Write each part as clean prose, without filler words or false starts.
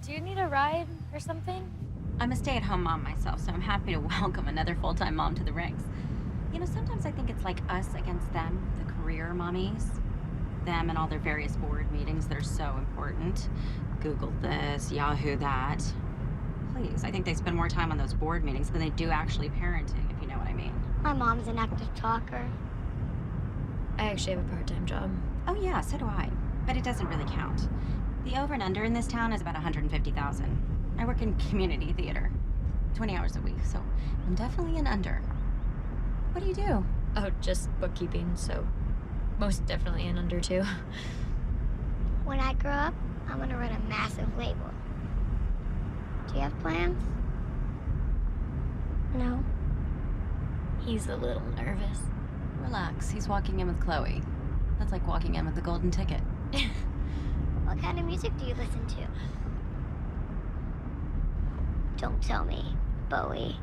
Do you need a ride or something? I'm a stay-at-home mom myself, so I'm happy to welcome another full-time mom to the ranks. You know, sometimes I think it's like us against them, the career mommies. Them and all their various board meetings that are so important. Google this, Yahoo that. Please, I think they spend more time on those board meetings than they do actually parenting, if you know what I mean. My mom's an active talker. I actually have a part-time job. Oh yeah, so do I. But it doesn't really count. The over and under in this town is about 150,000. I work in community theater, 20 hours a week, so I'm definitely an under. What do you do? Oh, just bookkeeping, so most definitely an under two. When I grow up, I'm gonna run a massive label. Do you have plans? No. He's a little nervous. Relax, he's walking in with Chloe. That's like walking in with the golden ticket. What kind of music do you listen to? Don't tell me, Bowie.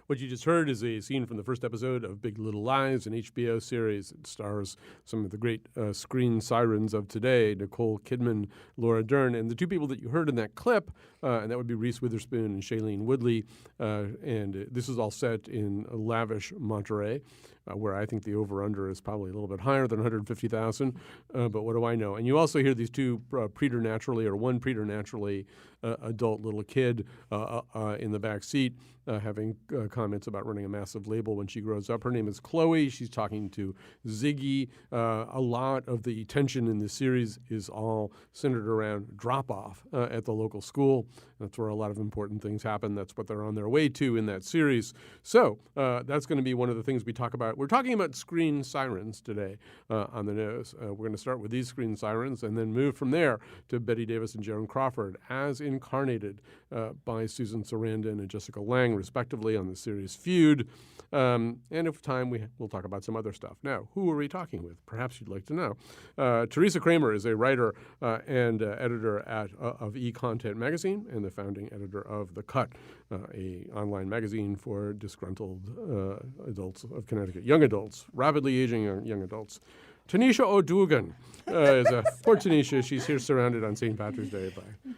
What you just heard is a scene from the first episode of Big Little Lies, an HBO series. It stars some of the great screen sirens of today, Nicole Kidman, Laura Dern, and the two people that you heard in that clip, and that would be Reese Witherspoon and Shailene Woodley. And this is all set in lavish Monterey, where I think the over-under is probably a little bit higher than 150,000, but what do I know? And you also hear these two preternaturally, or one preternaturally adult little kid in the back seat having comments about running a massive label when she grows up. Her name is Chloe. She's talking to Ziggy. A lot of the tension in this series is all centered around drop-off at the local school. That's where a lot of important things happen. That's what they're on their way to in that series. So that's going to be one of the things we talk about. We're talking about screen sirens today on the nose. We're going to start with these screen sirens and then move from there to Bette Davis and Joan Crawford as incarnated by Susan Sarandon and Jessica Lange, respectively, on the series Feud. And if time, we'll talk about some other stuff. Now, who are we talking with? Perhaps you'd like to know. Teresa Kramer is a writer and editor of E-Content Magazine and the founding editor of The Cut, a online magazine for disgruntled adults of Connecticut, young adults, rapidly aging young adults. Tanisha O'Dugan is poor Tanisha. She's here surrounded on St. Patrick's Day by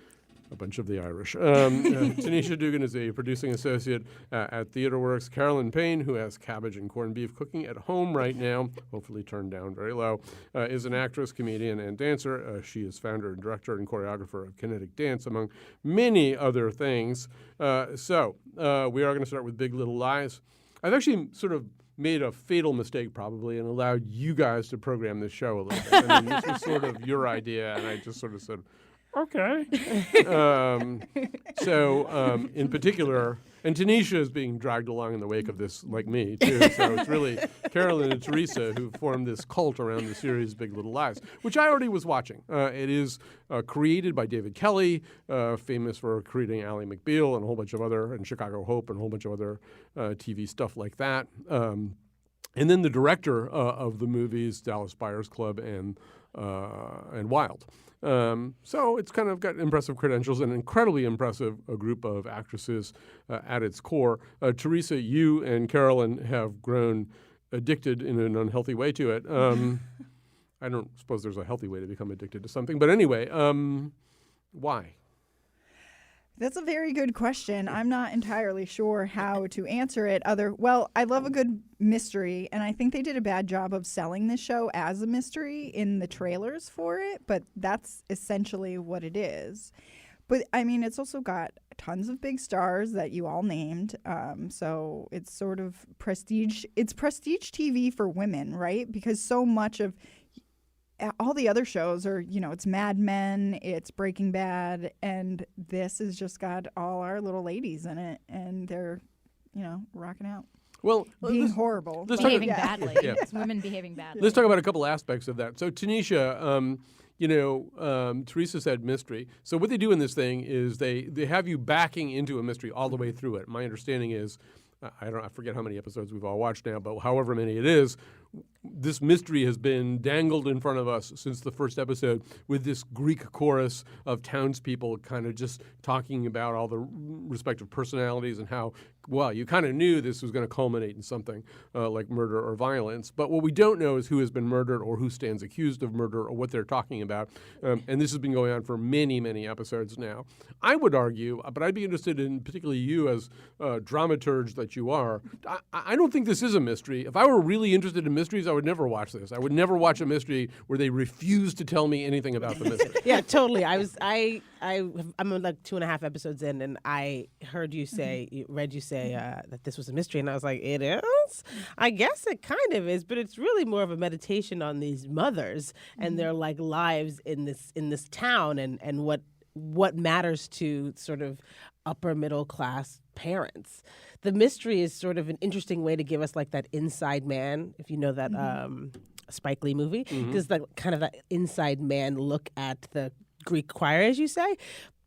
a bunch of the Irish. Tanisha Dugan is a producing associate at TheaterWorks. Carolyn Payne, who has cabbage and corned beef cooking at home right now, hopefully turned down very low, is an actress, comedian, and dancer. She is founder and director and choreographer of Kinetic Dance, among many other things. So we are going to start with Big Little Lies. I've actually sort of made a fatal mistake probably and allowed you guys to program this show a little bit. I mean, this was sort of your idea, and I just sort of said, okay. So in particular, and Tanisha is being dragged along in the wake of this, like me, too. So it's really Carolyn and Teresa who formed this cult around the series Big Little Lies, which I already was watching. It is created by David Kelley, famous for creating Ally McBeal and a whole bunch of other, and Chicago Hope and a whole bunch of other TV stuff like that. And then the director of the movies, Dallas Buyers Club and Wild. So it's kind of got impressive credentials and incredibly impressive a group of actresses at its core. Teresa, you and Carolyn have grown addicted in an unhealthy way to it. I don't suppose there's a healthy way to become addicted to something. But anyway, why? That's a very good question. I'm not entirely sure how to answer it. Well, I love a good mystery, and I think they did a bad job of selling this show as a mystery in the trailers for it, but that's essentially what it is. But, I mean, it's also got tons of big stars that you all named, so it's sort of prestige. It's prestige TV for women, right? Because so much of all the other shows are, it's Mad Men, it's Breaking Bad, and this has just got all our little ladies in it, and they're, rocking out. Well, being horrible. Behaving badly. Yeah. It's women behaving badly. Let's talk about a couple aspects of that. So, Tanisha, Teresa said mystery. So what they do in this thing is they have you backing into a mystery all the way through it. My understanding is, I forget how many episodes we've all watched now, but however many it is, this mystery has been dangled in front of us since the first episode with this Greek chorus of townspeople kind of just talking about all the respective personalities and how you kind of knew this was going to culminate in something like murder or violence. But what we don't know is who has been murdered or who stands accused of murder or what they're talking about. And this has been going on for many, many episodes now. I would argue, but I'd be interested in particularly you as dramaturge that you are, I don't think this is a mystery. If I were really interested in mysteries, I would never watch this. I would never watch a mystery where they refuse to tell me anything about the mystery. Yeah, totally. I'm like 2.5 episodes in, and I heard you say, read you say that this was a mystery, and I was like, it is? I guess it kind of is, but it's really more of a meditation on these mothers and their like lives in this town and what matters to sort of upper middle class parents. The mystery is sort of an interesting way to give us like that inside man, if you know that Spike Lee movie, because like kind of that inside man look at the Greek choir, as you say.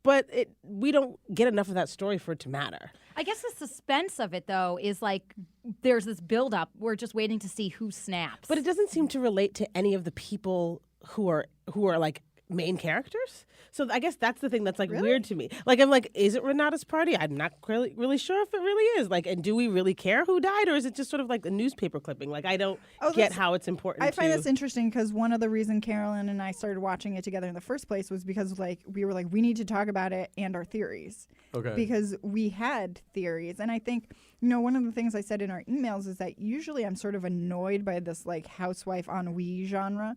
But we don't get enough of that story for it to matter. I guess the suspense of it, though, is like there's this buildup. We're just waiting to see who snaps. But it doesn't seem to relate to any of the people who are like main characters. So I guess that's the thing that's like weird to me. Like I'm like, is it Renata's party? I'm not really sure if it really is. Like, and do we really care who died, or is it just sort of like a newspaper clipping? Like I don't get how it's important. I find this interesting because one of the reasons Carolyn and I started watching it together in the first place was because like we were like we need to talk about it and our theories. Okay. Because we had theories, and I think one of the things I said in our emails is that usually I'm sort of annoyed by this like housewife ennui genre,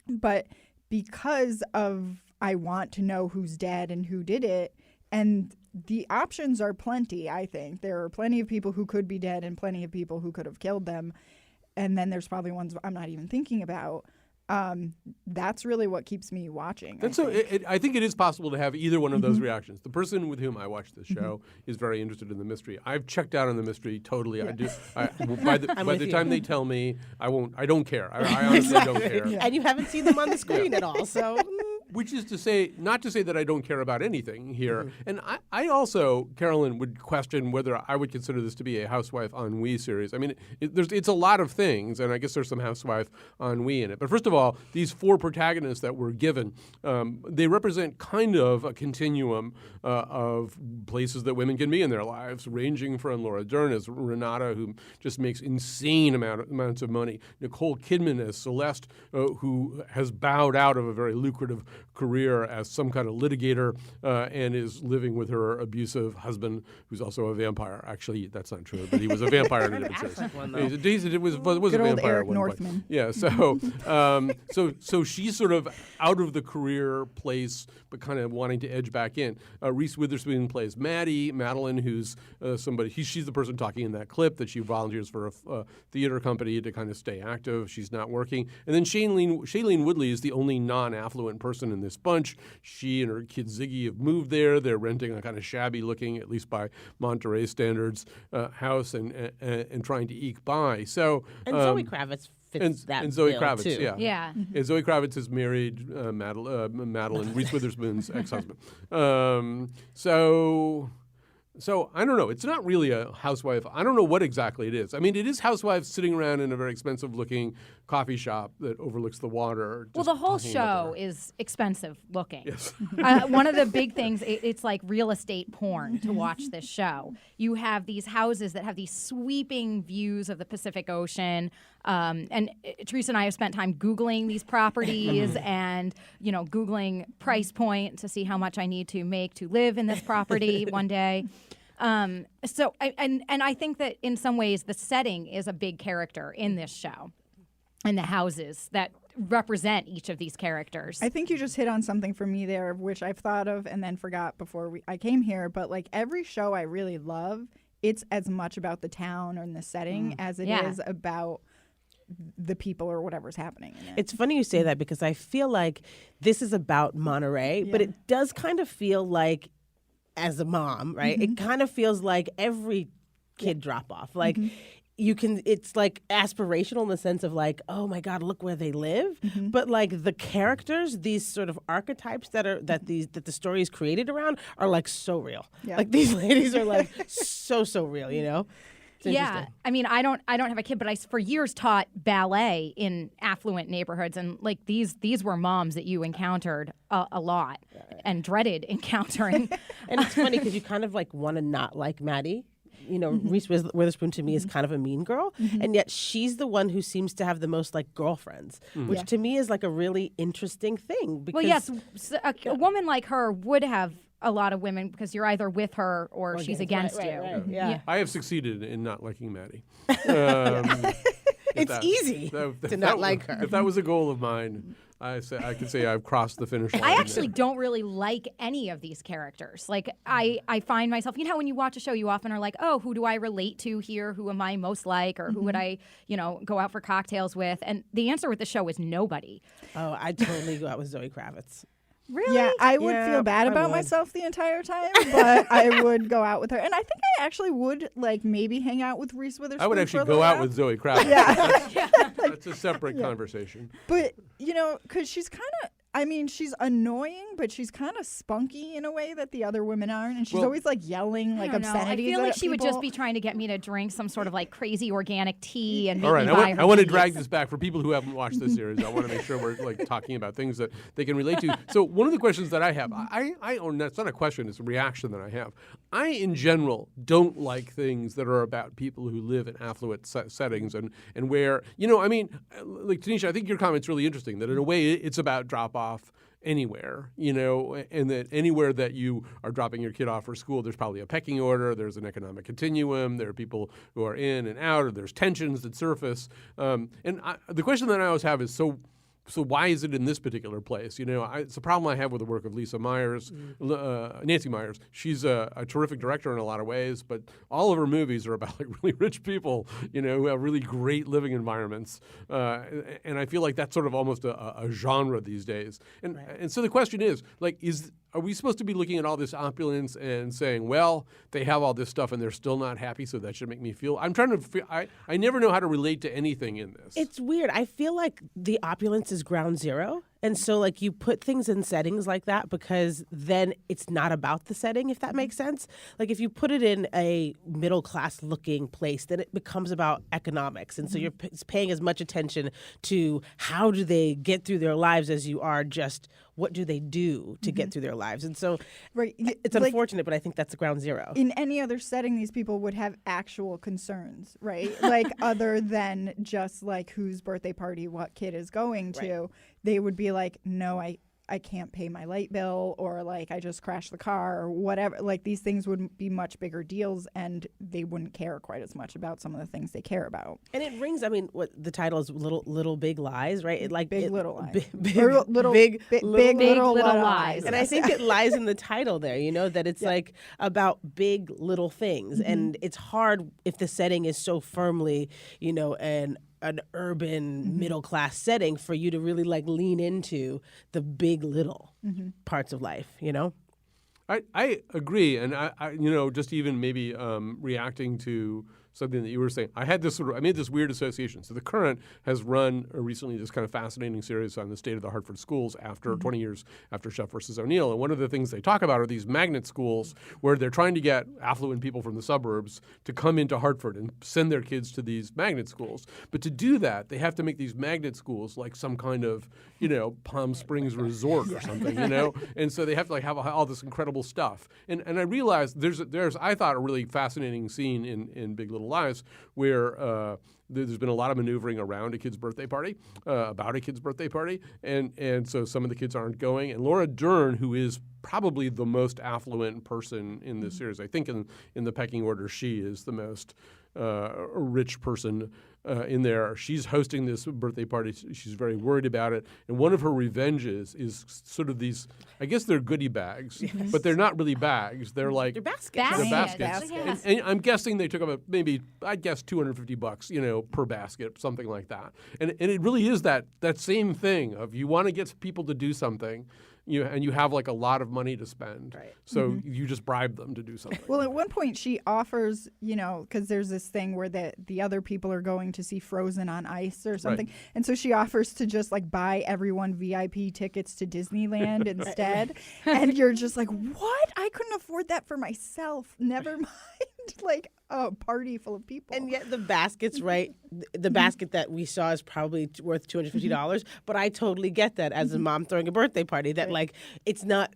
but because of I want to know who's dead and who did it, and the options are plenty, I think. There are plenty of people who could be dead and plenty of people who could have killed them, and then there's probably ones I'm not even thinking about. That's really what keeps me watching. I think it is possible to have either one of those reactions. The person with whom I watch this show is very interested in the mystery. I've checked out on the mystery totally. Yeah. I do. By the time they tell me, I won't. I don't care. I honestly don't care. Yeah. And you haven't seen them on the screen at all, so. Which is to say, not to say that I don't care about anything here. And I also, Carolyn, would question whether I would consider this to be a housewife ennui series. I mean, it's a lot of things, and I guess there's some housewife ennui in it. But first of all, these four protagonists that we're given, they represent kind of a continuum of places that women can be in their lives, ranging from Laura Dern as Renata, who just makes insane amounts of money, Nicole Kidman as Celeste, who has bowed out of a very lucrative career as some kind of litigator and is living with her abusive husband, who's also a vampire. Actually, that's not true, but he was a vampire in a different sense. It was Good a vampire old Eric at one Northman. point. Yeah, so she's sort of out of the career place, but kind of wanting to edge back in. Reese Witherspoon plays Madeline, who's somebody. She's the person talking in that clip that she volunteers for a theater company to kind of stay active. She's not working, and then Shailene Woodley is the only non-affluent person in this bunch. She and her kid Ziggy have moved there. They're renting a kind of shabby-looking, at least by Monterey standards, house and trying to eke by. So and Zoe Kravitz fits that and Zoe bill Kravitz, too. Yeah. And Zoe Kravitz is married Madeline, Reese Witherspoon's ex-husband. So I don't know. It's not really a housewife. I don't know what exactly it is. I mean, it is housewives sitting around in a very expensive-looking coffee shop that overlooks the water. Well, the whole show is expensive looking. Yes. One of the big things, it's like real estate porn to watch this show. You have these houses that have these sweeping views of the Pacific Ocean. And Teresa and I have spent time Googling these properties and, Googling price point to see how much I need to make to live in this property one day. So I think that in some ways the setting is a big character in this show, and the houses that represent each of these characters. I think you just hit on something for me there, which I've thought of and then forgot before I came here. But like every show I really love, it's as much about the town or the setting as it is about the people or whatever's happening in it. It's funny you say that because I feel like this is about Monterey, but it does kind of feel like, as a mom, right? It kind of feels like every kid drop off. Like it's like aspirational in the sense of like, oh my God, look where they live. But like the characters, these sort of archetypes that the story is created around are like so real. Yeah. Like these ladies are like so real, Yeah, I mean, I don't have a kid, but I for years taught ballet in affluent neighborhoods, and like these were moms that you encountered a lot and dreaded encountering. And it's funny because you kind of like want to not like Maddie. Reese Witherspoon to me is kind of a mean girl, and yet she's the one who seems to have the most like girlfriends, which to me is like a really interesting thing. Because, well, yes, a woman like her would have a lot of women because you're either with her or she's against you. Right, yeah. I have succeeded in not liking Maddie. It's easy to not like her. If that was a goal of mine, I could say I've crossed the finish line. I actually don't really like any of these characters. Like, I find myself, when you watch a show, you often are like, oh, who do I relate to here? Who am I most like? Or who would I, go out for cocktails with? And the answer with the show is nobody. Oh, I'd totally go out with Zoe Kravitz. Really? Yeah, I would feel bad about myself the entire time, but I would go out with her. And I think I actually would, like, maybe hang out with Reese Witherspoon. I would actually go out with Zoe Kravitz. Yeah. That's a separate conversation. But, because she's kind of, she's annoying, but she's kind of spunky in a way that the other women aren't. And she's always, like, yelling, like, obscenities. I feel like at she would people. just be trying to get me to drink some sort of, like, crazy organic tea and make All right, me buy her I want to cookies. drag this back for people who haven't watched this series. I want to make sure we're like talking about things that they can relate to. So one of the questions that I have, that's not a question, it's a reaction that I have. I, in general, don't like things that are about people who live in affluent settings and where, like Tanisha, I think your comment's really interesting, that in a way it's about drop-off anywhere, and that anywhere that you are dropping your kid off for school, there's probably a pecking order, there's an economic continuum, there are people who are in and out, or there's tensions that surface. The question that I always have is, so why is it in this particular place? It's a problem I have with the work of Lisa Myers, Nancy Myers. She's a terrific director in a lot of ways, but all of her movies are about like really rich people, who have really great living environments. And I feel like that's sort of almost a genre these days. And so the question is, like, are we supposed to be looking at all this opulence and saying, well, they have all this stuff and they're still not happy, so that should make me feel? I'm trying to feel, I never know how to relate to anything in this. It's weird. I feel like the opulence is ground zero. And so, like, you put things in settings like that because then it's not about the setting, if that makes sense. Like, if you put it in a middle-class looking place, then it becomes about economics. And so you're paying as much attention to how do they get through their lives as you are just what do they do to get through their lives. And so it's unfortunate, but I think that's ground zero. In any other setting, these people would have actual concerns, right? Like, other than just, like, whose birthday party what kid is going to. They would be like, no, I can't pay my light bill, or like I just crashed the car, or whatever. Like, these things would be much bigger deals, and they wouldn't care quite as much about some of the things they care about. And it rings. What the title is, little big lies, right? Big little lies. Big little lies. And I think it lies in the title there. That it's like about big little things, and it's hard if the setting is so firmly, an urban middle class setting for you to really like lean into the big little parts of life, I agree, and I just even maybe reacting to something that you were saying, I made this weird association. So The Current has run recently this kind of fascinating series on the state of the Hartford schools after 20 years after Sheff versus O'Neill. And one of the things they talk about are these magnet schools where they're trying to get affluent people from the suburbs to come into Hartford and send their kids to these magnet schools. But to do that, they have to make these magnet schools like some kind of, Palm Springs resort or something, And so they have to like have all this incredible stuff. And I realized there's I thought a really fascinating scene in Big Little Lies where there's been a lot of maneuvering around a kid's birthday party, about a kid's birthday party, and so some of the kids aren't going. And Laura Dern, who is probably the most affluent person in this series, I think in the pecking order, she is the most rich person in there. She's hosting this birthday party. She's very worried about it. And one of her revenges is sort of these, I guess they're goodie bags, but they're not really bags. They're like they're baskets. They're baskets. And I'm guessing they took up maybe, I'd guess $250, per basket, something like that. And it really is that same thing of you want to get people to do something, and you have like a lot of money to spend. Right. So you just bribe them to do something. Well, at one point she offers, because there's this thing where the other people are going to see Frozen on ice or something. Right. And so she offers to just like buy everyone VIP tickets to Disneyland instead. And you're just like, what? I couldn't afford that for myself. Never mind like a party full of people. And yet the basket's right. The basket that we saw is probably worth $250, but I totally get that as a mom throwing a birthday party. That like it's not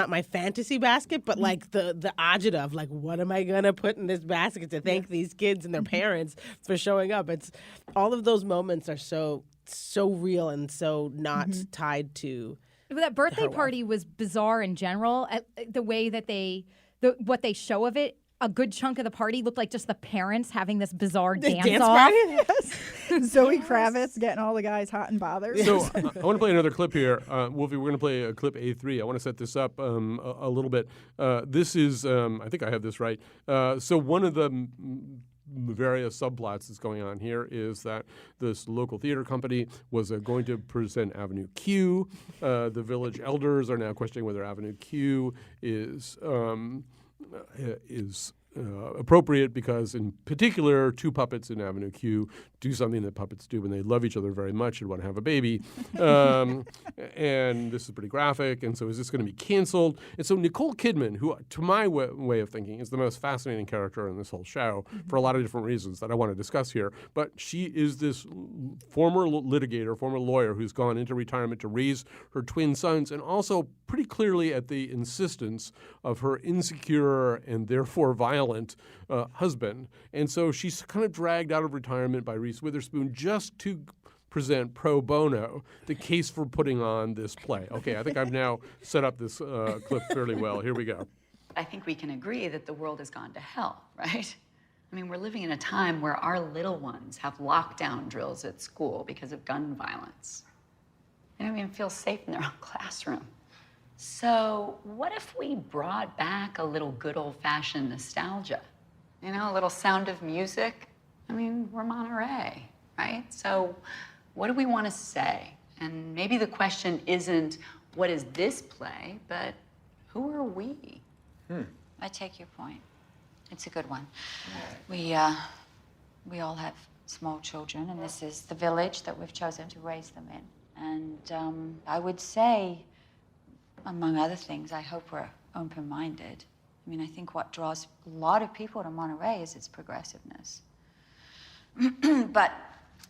my fantasy basket, but like the agita of like what am I gonna put in this basket to thank these kids and their parents for showing up. It's all of those moments are so real and so not tied to. Well, that birthday party was bizarre in general. The way that what they show of it. A good chunk of the party looked like just the parents having this bizarre dance off. Yes. Zoe Kravitz getting all the guys hot and bothered. So I want to play another clip here. Wolfie, we're going to play a clip A3. I want to set this up a little bit. This is, I think I have this right. So one of the various subplots that's going on here is that this local theater company was going to present Avenue Q. The village elders are now questioning whether Avenue Q is appropriate because, in particular, two puppets in Avenue Q do something that puppets do when they love each other very much and want to have a baby. And this is pretty graphic. And so is this going to be canceled? And so Nicole Kidman, who, to my way of thinking, is the most fascinating character in this whole show for a lot of different reasons that I want to discuss here. But she is this former litigator, former lawyer who's gone into retirement to raise her twin sons, and also pretty clearly at the insistence of her insecure and therefore violent husband. And so she's kind of dragged out of retirement by Reese Witherspoon just to present pro bono the case for putting on this play. Okay, I think I've now set up this clip fairly well. Here we go. I think we can agree that the world has gone to hell, right? I mean, we're living in a time where our little ones have lockdown drills at school because of gun violence. They don't even feel safe in their own classroom. So what if we brought back a little good old-fashioned nostalgia? You know, a little Sound of Music? I mean, we're Monterey, right? So what do we want to say? And maybe the question isn't, what is this play, but who are we? I take your point. It's a good one. We all have small children, and this is the village that we've chosen to raise them in. And I would say, among other things, I hope we're open-minded. I mean, I think what draws a lot of people to Monterey is its progressiveness. But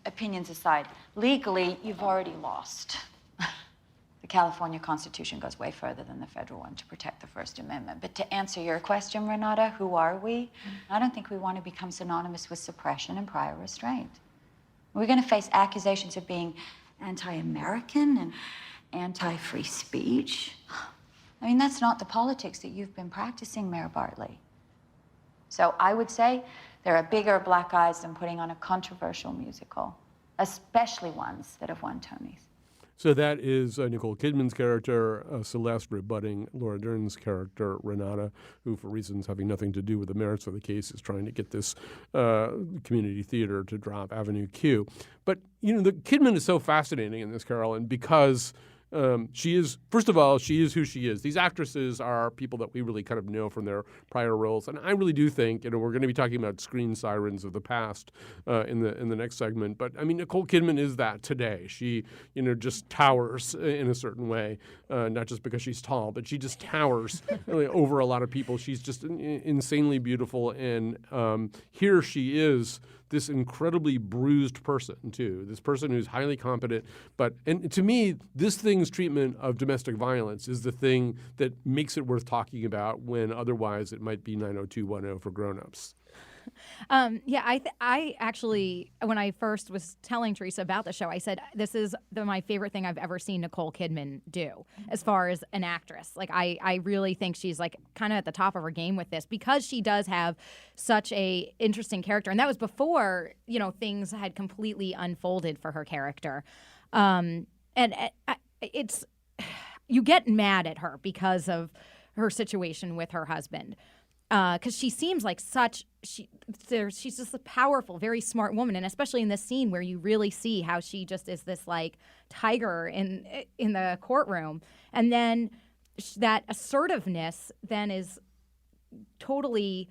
opinions aside, legally, you've already lost. The California Constitution goes way further than the federal one to protect the First Amendment. But to answer your question, Renata, who are we? I don't think we want to become synonymous with suppression and prior restraint. We're going to face accusations of being anti-American and anti-free speech. I mean, that's not the politics that you've been practicing, Mayor Bartley. So I would say there are bigger black eyes than putting on a controversial musical, especially ones that have won Tonys. So that is Nicole Kidman's character, Celeste, rebutting Laura Dern's character, Renata, who, for reasons having nothing to do with the merits of the case, is trying to get this community theater to drop Avenue Q. But, you know, the Kidman is so fascinating in this, Carolyn, because she is, first of all, she is who she is. These actresses are people that we really kind of know from their prior roles. And I really do think, you know, we're going to be talking about screen sirens of the past in the next segment. But, I mean, Nicole Kidman is that today. She, you know, just towers in a certain way, not just because she's tall, but she just towers really over a lot of people. She's just insanely beautiful. And here she is, this incredibly bruised person, too, this person who's highly competent. And to me, this thing's treatment of domestic violence is the thing that makes it worth talking about when otherwise it might be 90210 for grown-ups. I actually, when I first was telling Teresa about the show, I said, this is my favorite thing I've ever seen Nicole Kidman do as far as an actress. Like, I really think she's like kind of at the top of her game with this because she does have such a interesting character. And that was before, you know, things had completely unfolded for her character. It's, you get mad at her because of her situation with her husband. Because she seems like she's just a powerful, very smart woman, and especially in this scene where you really see how she just is this like tiger in the courtroom, and then that assertiveness then is totally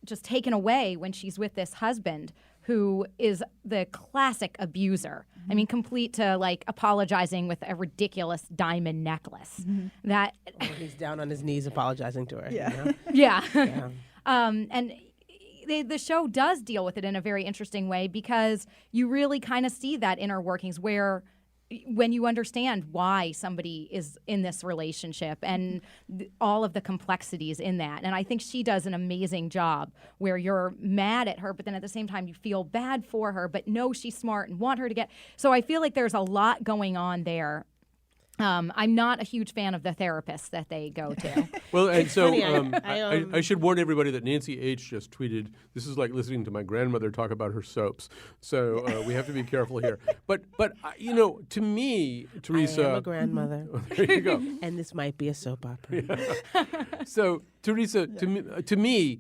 just taken away when she's with this husband who is the classic abuser. I mean, complete to like apologizing with a ridiculous diamond necklace. That he's down on his knees apologizing to her. Yeah. You know? yeah. And the show does deal with it in a very interesting way, because you really kind of see that inner workings where when you understand why somebody is in this relationship and all of the complexities in that. And I think she does an amazing job where you're mad at her, but then at the same time you feel bad for her, but know she's smart and want her to get. So I feel like there's a lot going on there. I'm not a huge fan of the therapists that they go to. Well, and so funny, I should warn everybody that Nancy H. just tweeted, this is like listening to my grandmother talk about her soaps. So we have to be careful here. But to me, Teresa... I am a grandmother. There you go. And this might be a soap opera. Yeah. So, Teresa, to me,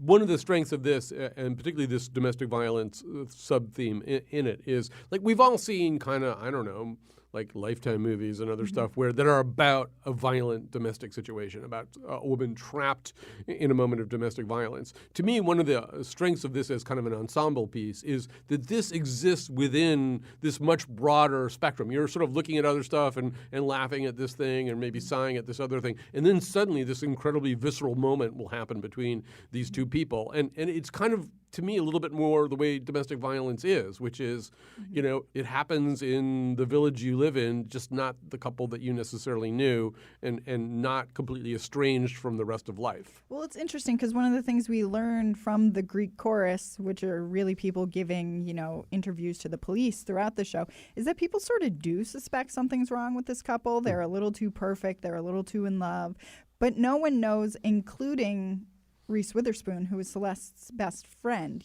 one of the strengths of this, and particularly this domestic violence sub-theme in it, is, like, we've all seen kind of, I don't know, like Lifetime movies and other stuff that are about a violent domestic situation, about a woman trapped in a moment of domestic violence. To me, one of the strengths of this as kind of an ensemble piece is that this exists within this much broader spectrum. You're sort of looking at other stuff and laughing at this thing and maybe sighing at this other thing, and then suddenly this incredibly visceral moment will happen between these two people. And it's kind of, to me, a little bit more the way domestic violence is, which is, it happens in the village you live in, just not the couple that you necessarily knew, and not completely estranged from the rest of life. Well, it's interesting because one of the things we learned from the Greek chorus, which are really people giving, interviews to the police throughout the show, is that people sort of do suspect something's wrong with this couple. They're a little too perfect. They're a little too in love. But no one knows, including Reese Witherspoon, who is Celeste's best friend.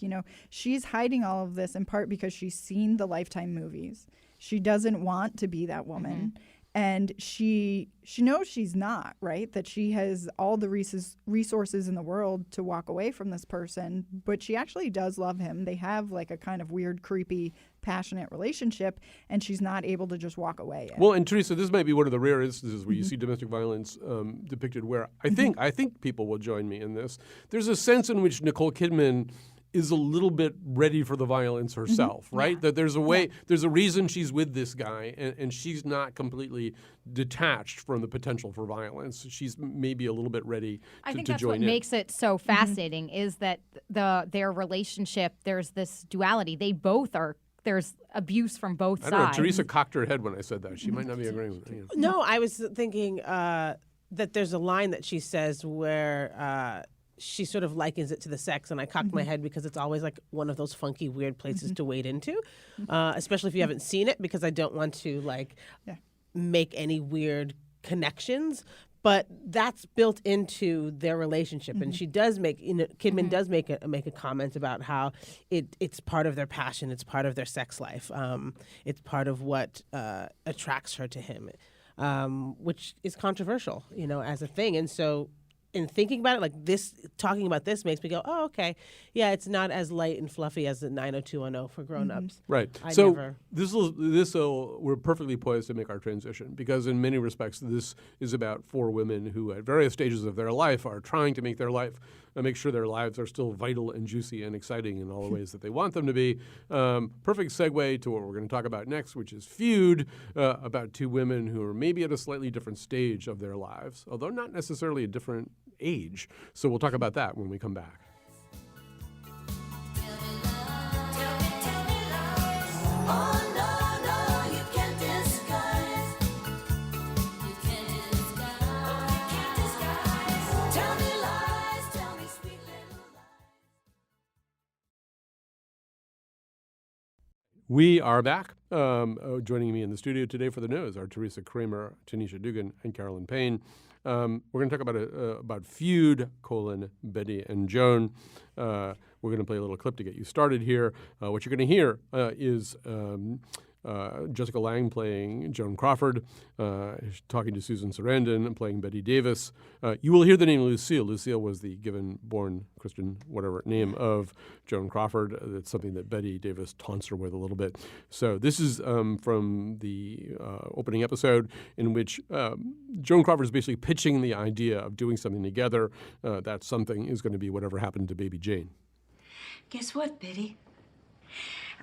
She's hiding all of this in part because she's seen the Lifetime movies. She doesn't want to be that woman. Mm-hmm. And she knows she's not, right? That she has all the resources in the world to walk away from this person, but she actually does love him. They have like a kind of weird, creepy, passionate relationship, and she's not able to just walk away. Well, and Teresa, this might be one of the rare instances where you see domestic violence depicted where I think people will join me in this. There's a sense in which Nicole Kidman is a little bit ready for the violence herself, right? Yeah. That there's a way, there's a reason she's with this guy, and she's not completely detached from the potential for violence. She's maybe a little bit ready to join in. I think that's what makes it so fascinating is that their relationship, there's this duality. They both are, there's abuse from both sides. I don't know, Teresa cocked her head when I said that. She might not be agreeing with me. No, I was thinking that there's a line that she says where she sort of likens it to the sex, and I cocked my head because it's always like one of those funky, weird places to wade into, especially if you haven't seen it, because I don't want to make any weird connections. But that's built into their relationship, and she does make, Kidman does make a comment about how it's part of their passion, it's part of their sex life, it's part of what attracts her to him, which is controversial, as a thing, and so. In thinking about it, like this, talking about this makes me go, oh, okay. Yeah, it's not as light and fluffy as the 90210 for grown-ups. Right. We're perfectly poised to make our transition because in many respects, this is about four women who at various stages of their life are trying to make sure their lives are still vital and juicy and exciting in all the ways that they want them to be. Perfect segue to what we're going to talk about next, which is Feud, about two women who are maybe at a slightly different stage of their lives, although not necessarily a different age. So we'll talk about that when we come back. We are back. Joining me in the studio today for the news are Teresa Kramer, Tanisha Dugan, and Carolyn Payne. We're going to talk about Feud, Betty and Joan. We're going to play a little clip to get you started here. What you're going to hear is Jessica Lange playing Joan Crawford, talking to Susan Sarandon, playing Betty Davis. You will hear the name Lucille. Lucille was the given born Christian whatever name of Joan Crawford. That's something that Betty Davis taunts her with a little bit. So this is from the opening episode in which Joan Crawford is basically pitching the idea of doing something together. That something is going to be whatever happened to baby Jane. Guess what, Betty?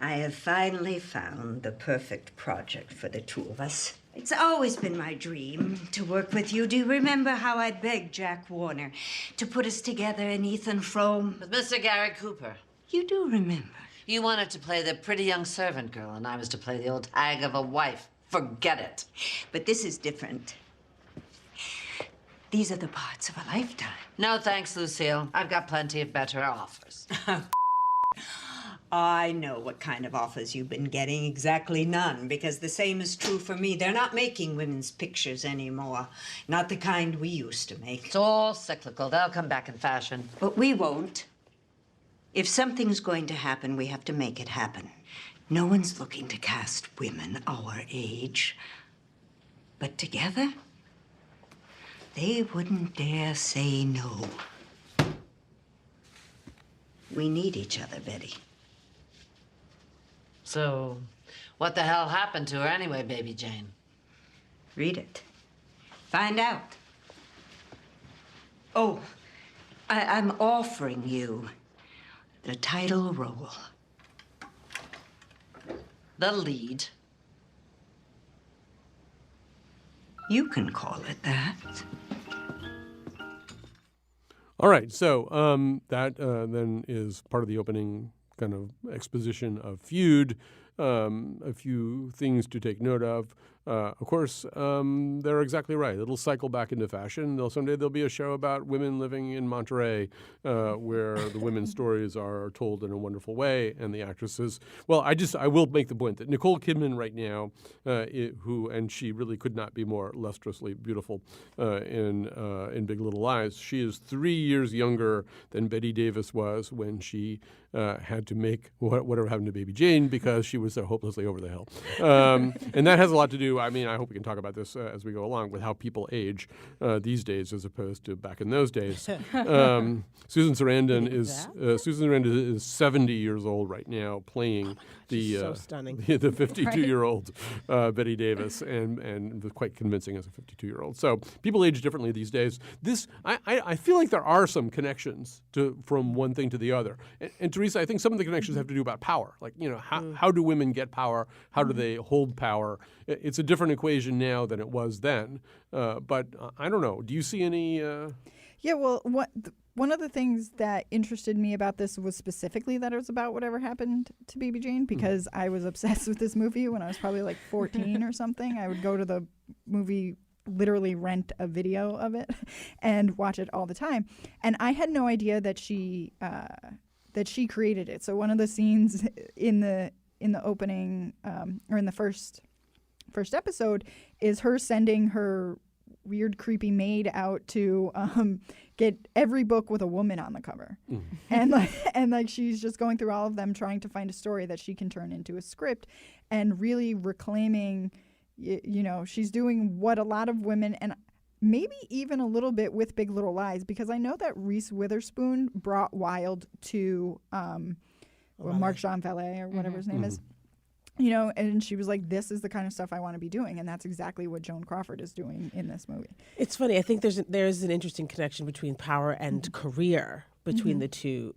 I have finally found the perfect project for the two of us. It's always been my dream to work with you. Do you remember how I begged Jack Warner to put us together in Ethan Frome? With Mr. Gary Cooper. You do remember. You wanted to play the pretty young servant girl, and I was to play the old hag of a wife. Forget it. But this is different. These are the parts of a lifetime. No thanks, Lucille. I've got plenty of better offers. I know what kind of offers you've been getting. Exactly none, because the same is true for me. They're not making women's pictures anymore. Not the kind we used to make. It's all cyclical. They'll come back in fashion. But we won't. If something's going to happen, we have to make it happen. No one's looking to cast women our age. But together, they wouldn't dare say no. We need each other, Betty. So, what the hell happened to her anyway, Baby Jane? Read it. Find out. Oh, I'm offering you the title role. The lead. You can call it that. All right, so that then is part of the opening kind of exposition of Feud. A few things to take note of. Of course, they're exactly right. It'll cycle back into fashion. Someday there'll be a show about women living in Monterey where the women's stories are told in a wonderful way, and the actresses. Well, I will make the point that Nicole Kidman right now, and she really could not be more lustrously beautiful in Big Little Lies. She is 3 years younger than Bette Davis was when she had to make whatever happened to Baby Jane because she was so hopelessly over the hill. And that has a lot to do, I mean, I hope we can talk about this as we go along, with how people age these days as opposed to back in those days. Susan Sarandon is 70 years old right now, playing the 52-year-old Bette Davis, and quite convincing as a 52-year-old. So people age differently these days. I feel like there are some connections from one thing to the other. And Teresa, I think some of the connections have to do about power. Like, how do women get power? How do they hold power? It's a different equation now than it was then. But I don't know. Do you see any? Yeah. Well, one of the things that interested me about this was specifically that it was about whatever happened to Baby Jane, because I was obsessed with this movie when I was probably like 14 or something. I would go to the movie, literally rent a video of it, and watch it all the time. And I had no idea that she created it. So one of the scenes in the opening or in the first episode is her sending her weird, creepy maid out to get every book with a woman on the cover, and she's just going through all of them, trying to find a story that she can turn into a script, and really reclaiming. She's doing what a lot of women, and maybe even a little bit with Big Little Lies, because I know that Reese Witherspoon brought Wild to Marc-Vallée or whatever his name is. And she was like, this is the kind of stuff I want to be doing. And that's exactly what Joan Crawford is doing in this movie. It's funny. I think there's an interesting connection between power and career between the two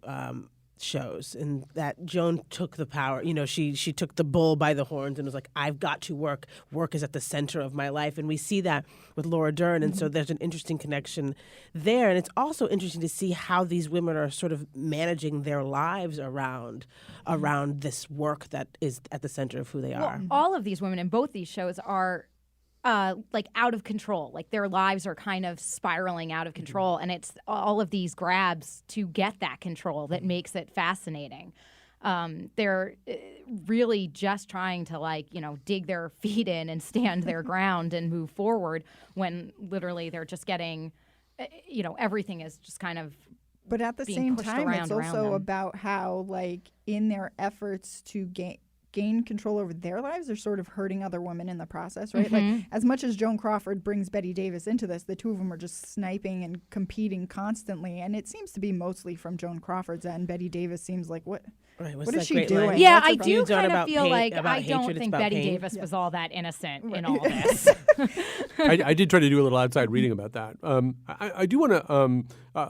shows, and that Joan took the power. She took the bull by the horns and was like, I've got to work. Work is at the center of my life. And we see that with Laura Dern. And so there's an interesting connection there. And it's also interesting to see how these women are sort of managing their lives around this work that is at the center of who they are. All of these women in both these shows are like out of control. Like their lives are kind of spiraling out of control, and it's all of these grabs to get that control that makes it fascinating. They're really just trying to dig their feet in and stand their ground and move forward, when literally they're just getting, everything is just kind of. But at the same time, it's also about how, in their efforts to gain control over their lives, they're sort of hurting other women in the process, right? Like, as much as Joan Crawford brings Bette Davis into this, the two of them are just sniping and competing constantly, and it seems to be mostly from Joan Crawford's end. Bette Davis seems like, what is she doing? Line? Yeah, I do kind of feel like I don't think Bette Davis was all that innocent in all this. I did try to do a little outside reading about that. I do want to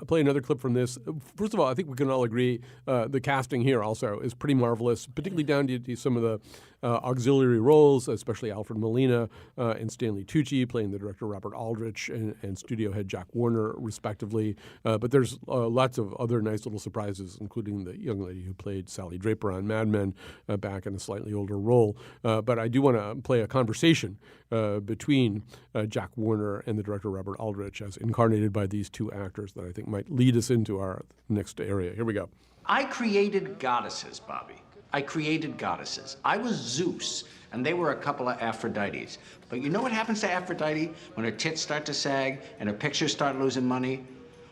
play another clip from this. First of all, I think we can all agree the casting here also is pretty marvelous, particularly down to some of auxiliary roles, especially Alfred Molina and Stanley Tucci playing the director Robert Aldrich and studio head Jack Warner, respectively. But there's lots of other nice little surprises, including the young lady who played Sally Draper on Mad Men back in a slightly older role. But I do want to play a conversation between Jack Warner and the director Robert Aldrich as incarnated by these two actors that I think might lead us into our next area. Here we go. I created goddesses, Bobby. I created goddesses. I was Zeus, and they were a couple of Aphrodites. But you know what happens to Aphrodite when her tits start to sag and her pictures start losing money?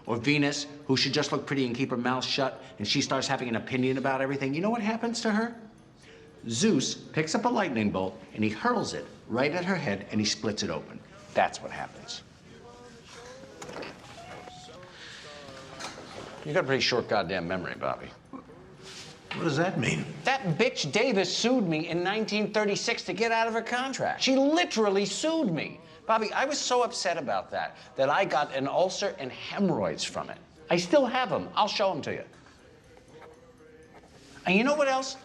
Or Venus, who should just look pretty and keep her mouth shut, and she starts having an opinion about everything. You know what happens to her? Zeus picks up a lightning bolt, and he hurls it right at her head, and he splits it open. That's what happens. You got a pretty short goddamn memory, Bobby. What does that mean? That bitch Davis sued me in 1936 to get out of her contract. She literally sued me. Bobby, I was so upset about that I got an ulcer and hemorrhoids from it. I still have them. I'll show them to you. And you know what else?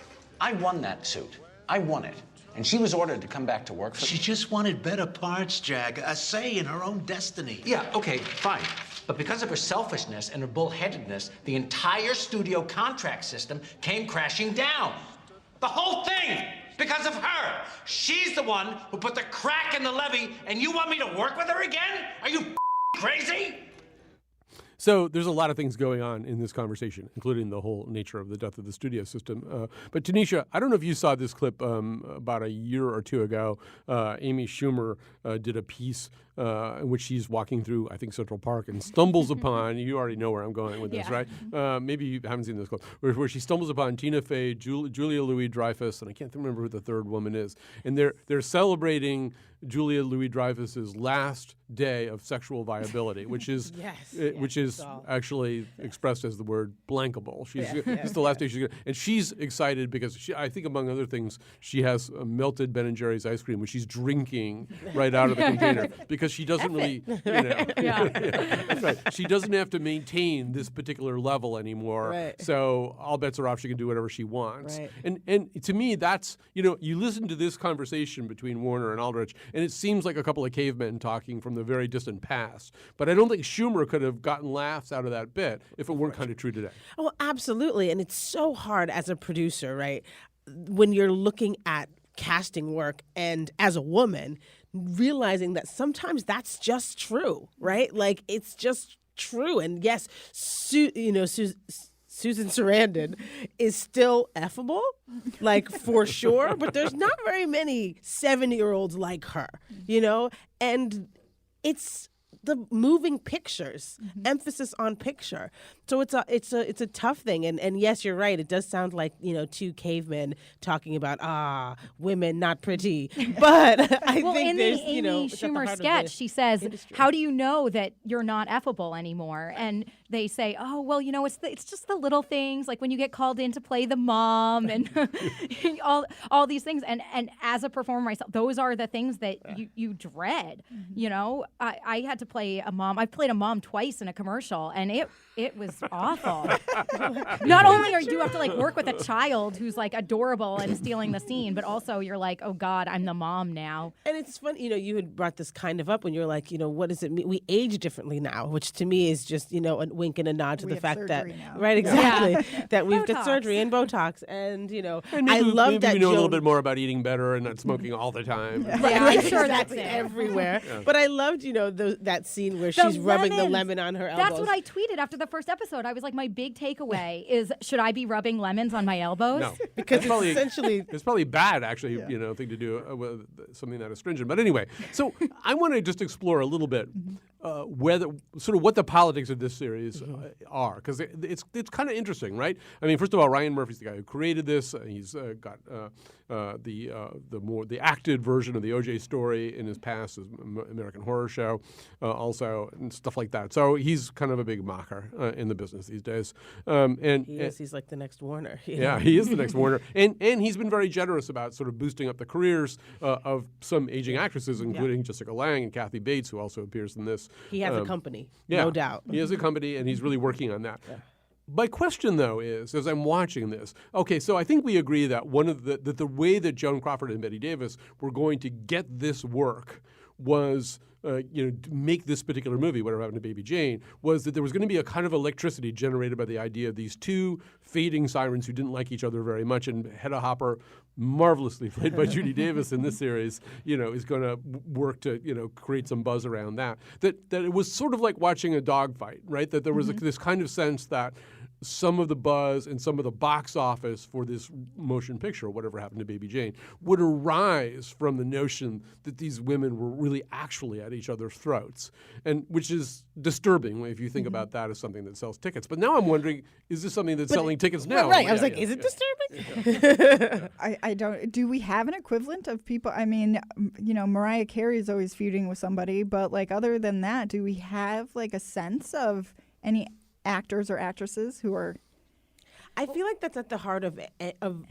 I won that suit. I won it. And she was ordered to come back to work for She just wanted better parts, Jack. A say in her own destiny. Yeah, okay, fine. But because of her selfishness and her bullheadedness, the entire studio contract system came crashing down. The whole thing! Because of her! She's the one who put the crack in the levee, and you want me to work with her again? Are you crazy? So there's a lot of things going on in this conversation, including the whole nature of the death of the studio system. But Tanisha, I don't know if you saw this clip about a year or two ago. Amy Schumer did a piece in which she's walking through, I think, Central Park and stumbles upon, you already know where I'm going with this, right? Maybe you haven't seen this clip, where she stumbles upon Tina Fey, Julia Louis-Dreyfus, and I can't remember who the third woman is. And they're celebrating Julia Louis-Dreyfus's last day of sexual viability, which is actually expressed as the word blankable. It's the last day she's going to, and she's excited because I think among other things, she has melted Ben & Jerry's ice cream, which she's drinking right out of the container because she doesn't really, right. She doesn't have to maintain this particular level anymore. Right. So all bets are off. She can do whatever she wants. Right. And to me, that's, you listen to this conversation between Warner and Aldrich, and it seems like a couple of cavemen talking from the very distant past. But I don't think Schumer could have gotten laughs out of that bit if it weren't kind of true today. Oh, absolutely. And it's so hard as a producer, right? When you're looking at casting work and as a woman, realizing that sometimes that's just true, right? Like, it's just true. And yes, Susan Sarandon is still effable, like, for sure, but there's not very many 70-year-olds like her, and it's the moving pictures, emphasis on picture. So it's a tough thing. And yes, you're right. It does sound like, two cavemen talking about, women not pretty. But I think there's, in the Amy Schumer sketch, she says, industry. How do you know that you're not effable anymore? And they say, oh, well, it's just the little things, like when you get called in to play the mom and all these things. And as a performer myself, those are the things that you dread. I had to play a mom. I've played a mom twice in a commercial, and it was awful. Not only do you have to work with a child who's adorable and stealing the scene, but also you're like, oh God, I'm the mom now. And it's funny, you had brought this kind of up when you're like, what does it mean? We age differently now, which to me is just, a wink and a nod to the fact that, now. Right, exactly, that we've got surgery and Botox, and and I love maybe that. We know a little bit more about eating better and not smoking all the time. Yeah, I'm sure that's everywhere. Yeah. But I loved, that scene where she's rubbing the lemon on her elbows. That's what I tweeted after the first episode. I was like, my big takeaway is, should I be rubbing lemons on my elbows? No, because essentially it's probably bad, actually, thing to do with something that astringent. But anyway, so I want to just explore a little bit what the politics of this series are, because it's kind of interesting, right? I mean, first of all, Ryan Murphy's the guy who created this. He's got the acted version of the O.J. story in his past, his American Horror Show, also, and stuff like that. So he's kind of a big mocker in the business these days. He's like the next Warner. Yeah, he is the next Warner, and he's been very generous about sort of boosting up the careers of some aging actresses, including Jessica Lange and Kathy Bates, who also appears in this. He has a company, no doubt. He has a company, and he's really working on that. Yeah. My question, though, is, as I'm watching this, okay, so I think we agree that the way that Joan Crawford and Bette Davis were going to get this work was, to make this particular movie, Whatever Happened to Baby Jane, was that there was going to be a kind of electricity generated by the idea of these two fading sirens who didn't like each other very much, and Hedda Hopper, marvelously played by Judy Davis in this series, is going to work to, create some buzz around that. That it was sort of like watching a dogfight, right? That there was this kind of sense that some of the buzz and some of the box office for this motion picture, Whatever Happened to Baby Jane, would arise from the notion that these women were really actually at each other's throats, and which is disturbing if you think about that as something that sells tickets. But now I'm wondering, is this something that's selling tickets now? Right. I was is it disturbing? I don't. Do we have an equivalent of people? I mean, Mariah Carey is always feuding with somebody, but other than that, do we have a sense of any actors or actresses who are? I feel like that's at the heart of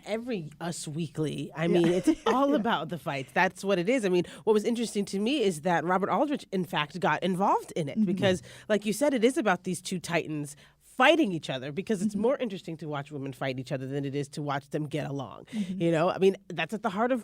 every Us Weekly. I mean, it's all about the fights. That's what it is. I mean, what was interesting to me is that Robert Aldrich, in fact, got involved in it because, like you said, it is about these two titans fighting each other, because it's more interesting to watch women fight each other than it is to watch them get along. I mean, that's at the heart of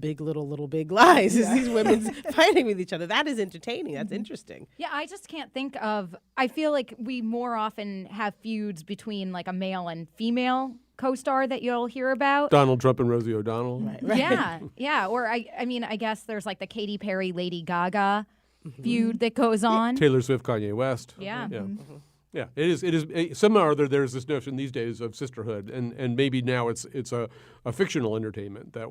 Big Little Big Lies, is these women fighting with each other. That is entertaining. That's interesting. Yeah, I just can't think of, I feel like we more often have feuds between a male and female co-star that you'll hear about. Donald Trump and Rosie O'Donnell. Right. Yeah. Or I mean, I guess there's the Katy Perry, Lady Gaga feud that goes on. Taylor Swift, Kanye West. Yeah. Yeah, it is. Somehow or other, there's this notion these days of sisterhood, and maybe now it's a fictional entertainment that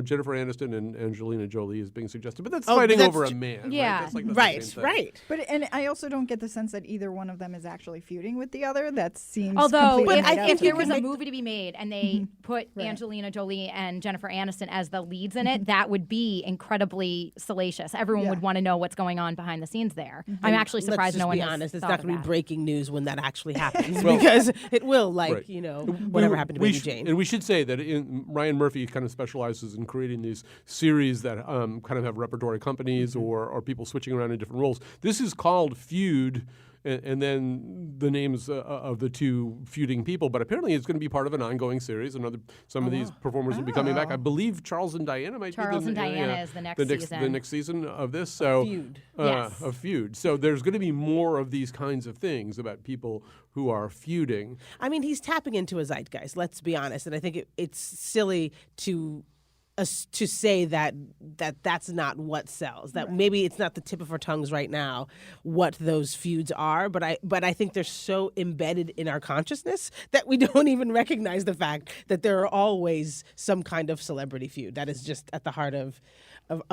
Jennifer Aniston and Angelina Jolie is being suggested, but that's fighting over a man. Yeah, right. But I also don't get the sense that either one of them is actually feuding with the other. That seems. Although, completely if there was a movie to be made and they put Angelina Jolie and Jennifer Aniston as the leads in it, that would be incredibly salacious. Everyone would want to know what's going on behind the scenes there. I'm actually surprised no one has honest. It's thought not of going to that. be breaking news when that actually happens, because it will, whatever happened to Baby Jane. And we should say that Ryan Murphy kind of specializes in creating these series that kind of have repertory companies or people switching around in different roles. This is called Feud, and then the names of the two feuding people. But apparently it's going to be part of an ongoing series. Some of these performers will be coming back. I believe Charles and Diana might be is the next season. The next season of this. So Feud. Yes. A feud. So there's going to be more of these kinds of things about people who are feuding. I mean, he's tapping into a zeitgeist, let's be honest. And I think it's silly to say that's not what sells. That maybe it's not the tip of our tongues right now what those feuds are, but I think they're so embedded in our consciousness that we don't even recognize the fact that there are always some kind of celebrity feud. That is just at the heart of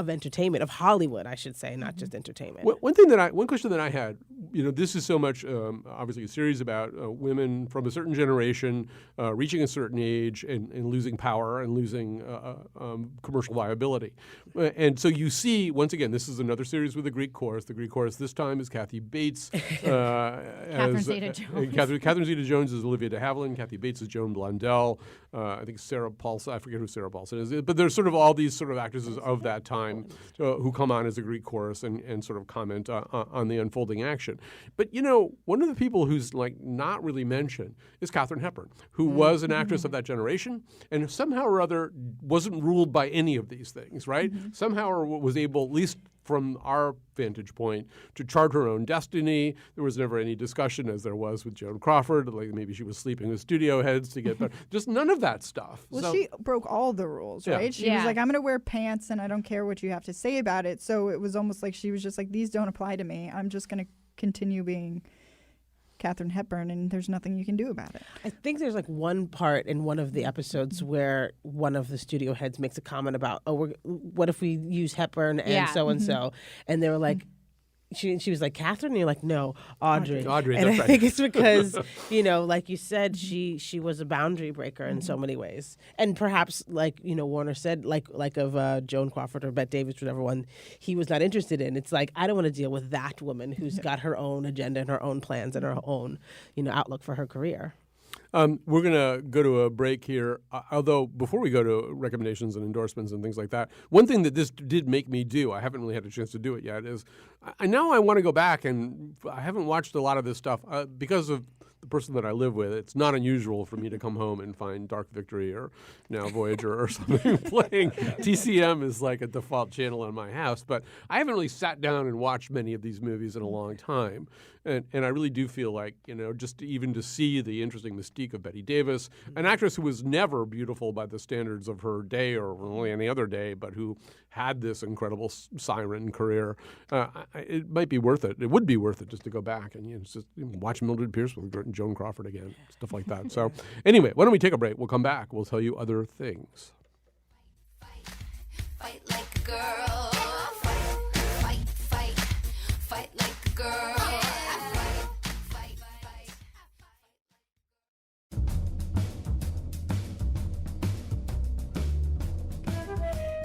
entertainment, of Hollywood, I should say, not just entertainment. One question that I had, this is so much obviously a series about women from a certain generation reaching a certain age and losing power and losing commercial viability. And so you see, once again, this is another series with a Greek chorus. The Greek chorus this time is Kathy Bates. Catherine Zeta-Jones. Catherine Zeta-Jones is Olivia de Havilland. Kathy Bates is Joan Blondell. I think Sarah Paulson, I forget who Sarah Paulson is. But there's sort of all these sort of actresses of that time who come on as a Greek chorus and sort of comment on the unfolding action. But, one of the people who's not really mentioned is Katharine Hepburn, who was an actress of that generation and somehow or other wasn't ruled by any of these things, right? Somehow or was able, at least from our vantage point, to chart her own destiny. There was never any discussion, as there was with Joan Crawford, maybe she was sleeping with studio heads to get better. Just none of that stuff. Well, she broke all the rules, right? She was like, I'm going to wear pants and I don't care what you have to say about it. So it was almost like she was just like, these don't apply to me. I'm just going to continue being Katharine Hepburn, and there's nothing you can do about it. I think there's one part in one of the episodes where one of the studio heads makes a comment about, what if we use Hepburn and so-and-so? And they were like, she was like, Catherine? And you're like, no, Audrey. Audrey, and that's I right. think it's because, like you said, she was a boundary breaker in so many ways. And perhaps, Warner said, like of Joan Crawford or Bette Davis, whatever one he was not interested in. It's like, I don't want to deal with that woman who's got her own agenda and her own plans and her own, outlook for her career. We're going to go to a break here, although before we go to recommendations and endorsements and things like that, one thing that this did make me do, I haven't really had a chance to do it yet, is I want to go back, and I haven't watched a lot of this stuff because of the person that I live with, it's not unusual for me to come home and find Dark Victory or now Voyager or something playing. TCM is like a default channel in my house, but I haven't really sat down and watched many of these movies in a long time. And I really do feel like, just even to see the interesting mystique of Bette Davis, an actress who was never beautiful by the standards of her day or really any other day, but who had this incredible siren career, it might be worth it. It would be worth it just to go back and just watch Mildred Pierce with Joan Crawford again, stuff like that. So anyway, why don't we take a break? We'll come back. We'll tell you other things. Fight like a girl. Fight like a girl.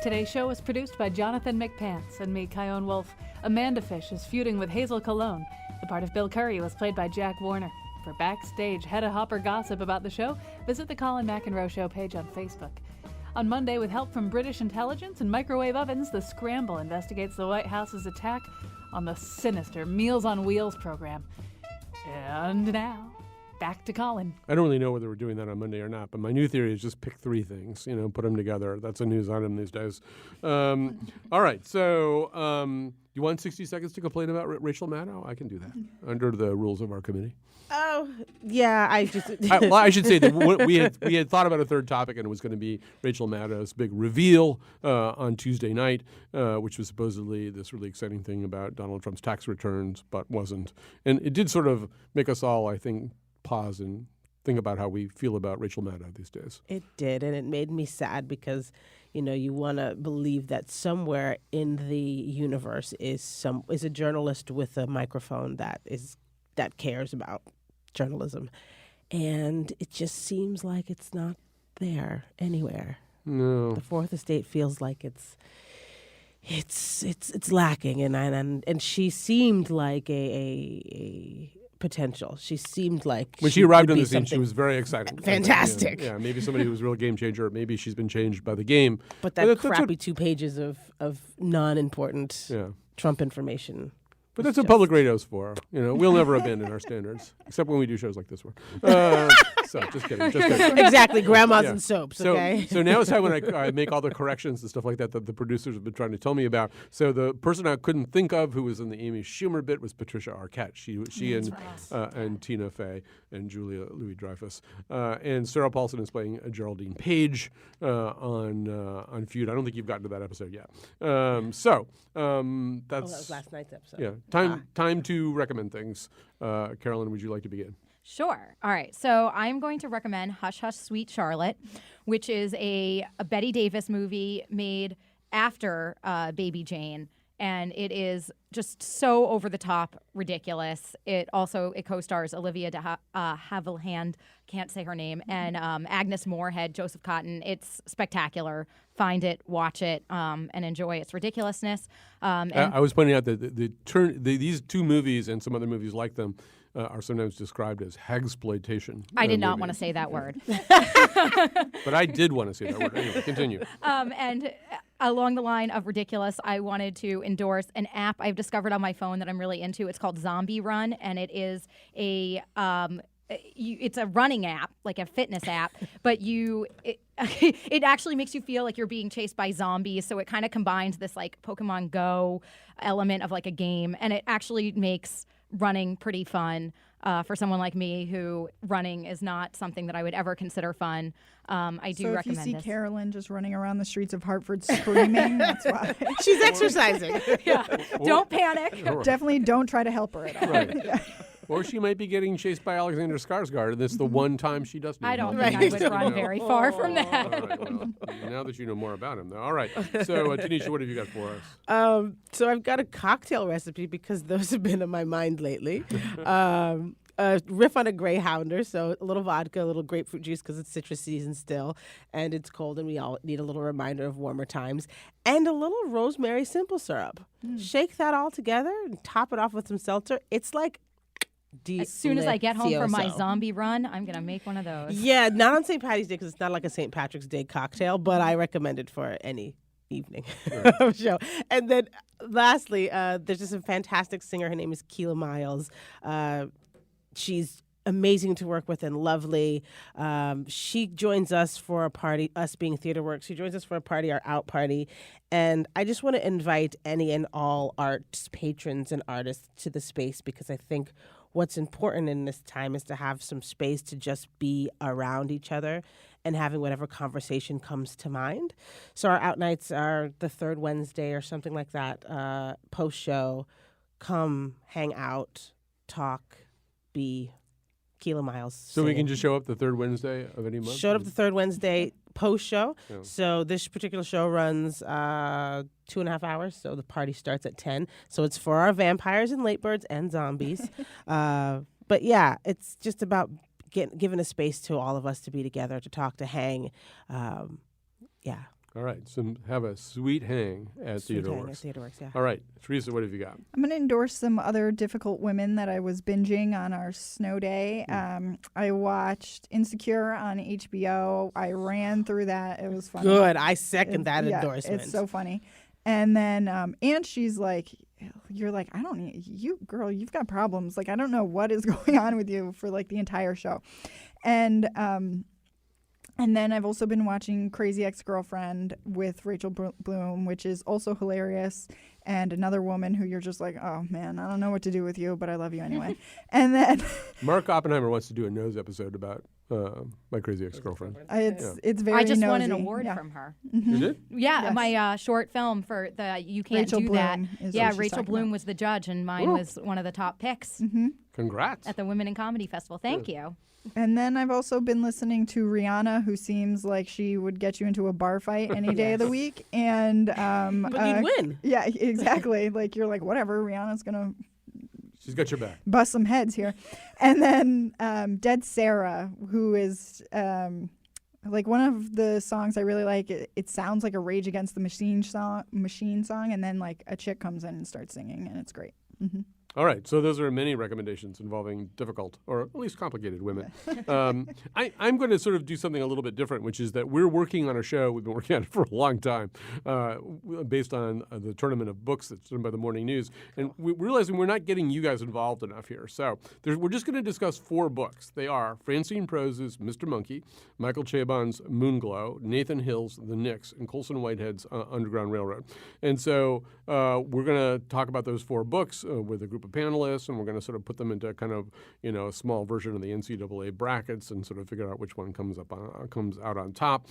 Today's show was produced by Jonathan McPants and me, Kyone Wolf. Amanda Fish is feuding with Hazel Cologne. The part of Bill Curry was played by Jack Warner. For backstage Hedda Hopper gossip about the show, visit the Colin McEnroe Show page on Facebook. On Monday, with help from British intelligence and microwave ovens, The Scramble investigates the White House's attack on the sinister Meals on Wheels program. And now, back to Colin. I don't really know whether we're doing that on Monday or not, but my new theory is just pick three things, put them together. That's a news item these days. All right, so you want 60 seconds to complain about Rachel Maddow? I can do that under the rules of our committee. Oh, yeah, I just... well, I should say that we had thought about a third topic, and it was going to be Rachel Maddow's big reveal on Tuesday night, which was supposedly this really exciting thing about Donald Trump's tax returns, but wasn't. And it did sort of make us all, I think, pause and think about how we feel about Rachel Maddow these days. It did, and it made me sad because, you want to believe that somewhere in the universe is a journalist with a microphone that cares about journalism, and it just seems like it's not there anywhere. No, the Fourth Estate feels like it's lacking, and she seemed like a potential. She seemed like when she arrived on the scene, she was very exciting, fantastic. Yeah, maybe somebody who was a real game changer. Maybe she's been changed by the game. But that crappy 2 pages of non-important Trump information. But that's what public radio's for. We'll never abandon our standards, except when we do shows like this one. So, just kidding. Exactly, grandmas and soaps, okay? So now it's time when I make all the corrections and stuff like that the producers have been trying to tell me about. So the person I couldn't think of who was in the Amy Schumer bit was Patricia Arquette. She and Tina Fey and Julia Louis-Dreyfus. And Sarah Paulson is playing Geraldine Page on Feud. I don't think you've gotten to that episode yet. That's... that was last night's episode. Yeah. Time to recommend things. Carolyn, would you like to begin? Sure. All right. So I'm going to recommend Hush Hush Sweet Charlotte, which is a Bette Davis movie made after Baby Jane. And it is just so over-the-top ridiculous. It co-stars Olivia de Havilland, can't say her name, and Agnes Moorehead, Joseph Cotton. It's spectacular. Find it, watch it, and enjoy its ridiculousness. I was pointing out that these two movies and some other movies like them are sometimes described as hagsploitation. I did not want to say that word. But I did want to say that word. Anyway, continue. And along the line of ridiculous, I wanted to endorse an app I've discovered on my phone that I'm really into. It's called Zombie Run, and it is it's a running app, like a fitness app, but it actually makes you feel like you're being chased by zombies. So it kind of combines this like Pokemon Go element of like a game, and it actually makes running pretty fun for someone like me who running is not something that I would ever consider fun. I do recommend this. So if you see Carolyn just running around the streets of Hartford screaming, that's why. She's exercising. Yeah. Don't panic. Definitely don't try to help her at all. Right. Yeah. Or she might be getting chased by Alexander Skarsgård, and that's the one time she doesn't. I don't think I would run very far from that. All right, well, now that you know more about him, though. All right. So, Tanisha, what have you got for us? So I've got a cocktail recipe because those have been in my mind lately. Riff on a Greyhounder, so a little vodka, a little grapefruit juice because it's citrus season still, and it's cold, and we all need a little reminder of warmer times, and a little rosemary simple syrup. Shake that all together and top it off with some seltzer. It's like as soon as I get home from my zombie run, I'm going to make one of those. Yeah, not on St. Patty's Day because it's not like a St. Patrick's Day cocktail, but I recommend it for any evening show. And then lastly, there's just a fantastic singer. Her name is Keela Miles. She's amazing to work with and lovely. She joins us for a party, us being Theater Works. She joins us for a party, our out party. And I just want to invite any and all arts patrons and artists to the space, because I think what's important in this time is to have some space to just be around each other and having whatever conversation comes to mind. So our out nights are the third Wednesday or something like that, post-show. Come, hang out, talk, be Kilo Miles. So we can just show up the third Wednesday of any month? Showed up the third Wednesday post-show. Yeah. So this particular show runs 2.5 hours. So the party starts at 10. So it's for our vampires and late birds and zombies. But yeah, it's just about giving a space to all of us to be together, to talk, to hang. Yeah. All right. So have a sweet hang at Theater Works. Yeah. All right. Teresa, what have you got? I'm going to endorse some other difficult women that I was binging on our snow day. I watched Insecure on HBO. I ran through that. It was funny. Good. I second that endorsement. It's so funny. And then, and she's like, you're like, I don't need you, girl. You've got problems. Like, I don't know what is going on with you for like the entire show. And then I've also been watching Crazy Ex-Girlfriend with Rachel Bloom, which is also hilarious, and another woman who you're just like, oh, man, I don't know what to do with you, but I love you anyway. And then Mark Oppenheimer wants to do a nose episode about My Crazy Ex-Girlfriend. It's very I just won nosy. an award from her. You did? Yeah, Yes. my short film for the You Can't Rachel Do Bloom That. is Yeah, what she's Rachel talking Bloom about. was the judge, and mine Ooh. was one of the top picks Congrats. at the Women in Comedy Festival. Thank you. And then I've also been listening to Rihanna, who seems like she would get you into a bar fight any day of the week. And But you'd win. Yeah, exactly. Like you're like, whatever, Rihanna's gonna She's got your back. bust some heads here. And then Dead Sarah, who is like one of the songs I really like. It sounds like a Rage Against the Machine song, and then like a chick comes in and starts singing, and it's great. All right, so those are many recommendations involving difficult or at least complicated women. I'm going to sort of do something a little bit different, which is that we're working on a show. We've been working on it for a long time, based on the tournament of books that's done by the Morning News. And we're realizing we're not getting you guys involved enough here. So we're just going to discuss 4 books. They are Francine Prose's Mr. Monkey, Michael Chabon's Moonglow, Nathan Hill's The Knicks, and Colson Whitehead's Underground Railroad. And so we're going to talk about those 4 books with a group of panelists, and we're going to sort of put them into kind of, a small version of the NCAA brackets and sort of figure out which one comes out on top.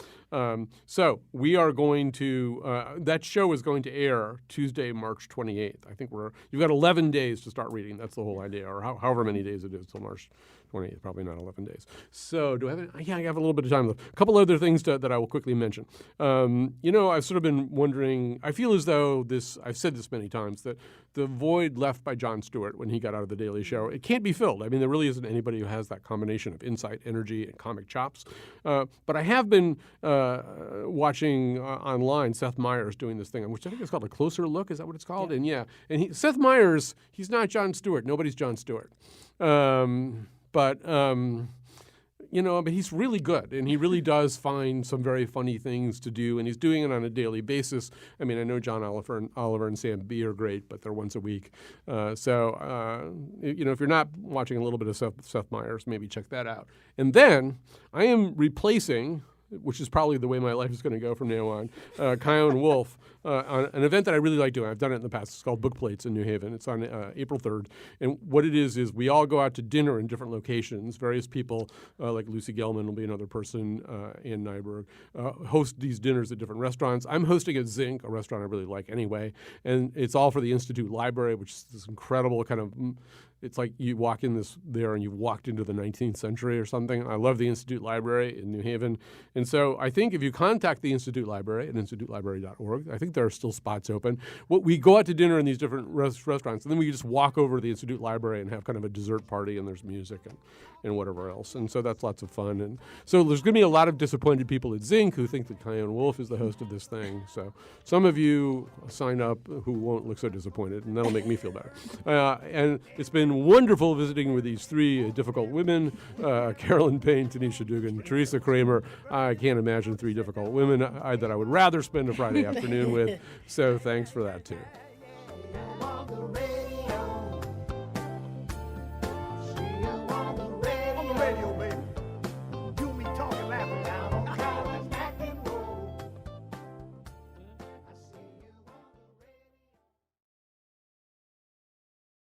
So we are going to that show is going to air Tuesday, March 28th. I think you've got 11 days to start reading. That's the whole idea, or however many days it is till March 28th, probably not 11 days. So do I have any? Yeah, I have a little bit of time left. A couple other things that I will quickly mention. I've sort of been wondering, I feel as though I've said this many times, that the void left by Jon Stewart when he got out of The Daily Show, it can't be filled. I mean, there really isn't anybody who has that combination of insight, energy, and comic chops. But I have been watching online Seth Meyers doing this thing, which I think is called A Closer Look. Is that what it's called? Yeah. And Seth Meyers, he's not Jon Stewart. Nobody's Jon Stewart. But he's really good, and he really does find some very funny things to do, and he's doing it on a daily basis. I mean, I know John Oliver and Sam B are great, but they're once a week. If you're not watching a little bit of Seth Meyers, maybe check that out. And then I am replacing, which is probably the way my life is going to go from now on, Kyone Wolf, on an event that I really like doing. I've done it in the past. It's called Book Plates in New Haven. It's on April 3rd. And what it is we all go out to dinner in different locations. Various people, like Lucy Gelman will be another person, Ann Nyberg, host these dinners at different restaurants. I'm hosting at Zinc, a restaurant I really like anyway. And it's all for the Institute Library, which is this incredible kind of... It's like you walk in there and you've walked into the 19th century or something. I love the Institute Library in New Haven. And so I think if you contact the Institute Library at institutelibrary.org, I think there are still spots open. We go out to dinner in these different restaurants, and then we just walk over to the Institute Library and have kind of a dessert party, and there's music and whatever else. And so that's lots of fun. And so there's going to be a lot of disappointed people at Zinc who think that Kyone Wolf is the host of this thing. So some of you sign up who won't look so disappointed, and that'll make me feel better. And it's been wonderful visiting with these 3 difficult women, Carolyn Payne, Tanisha Dugan, Teresa Kramer. I can't imagine 3 difficult women that I would rather spend a Friday afternoon with. So thanks for that, too.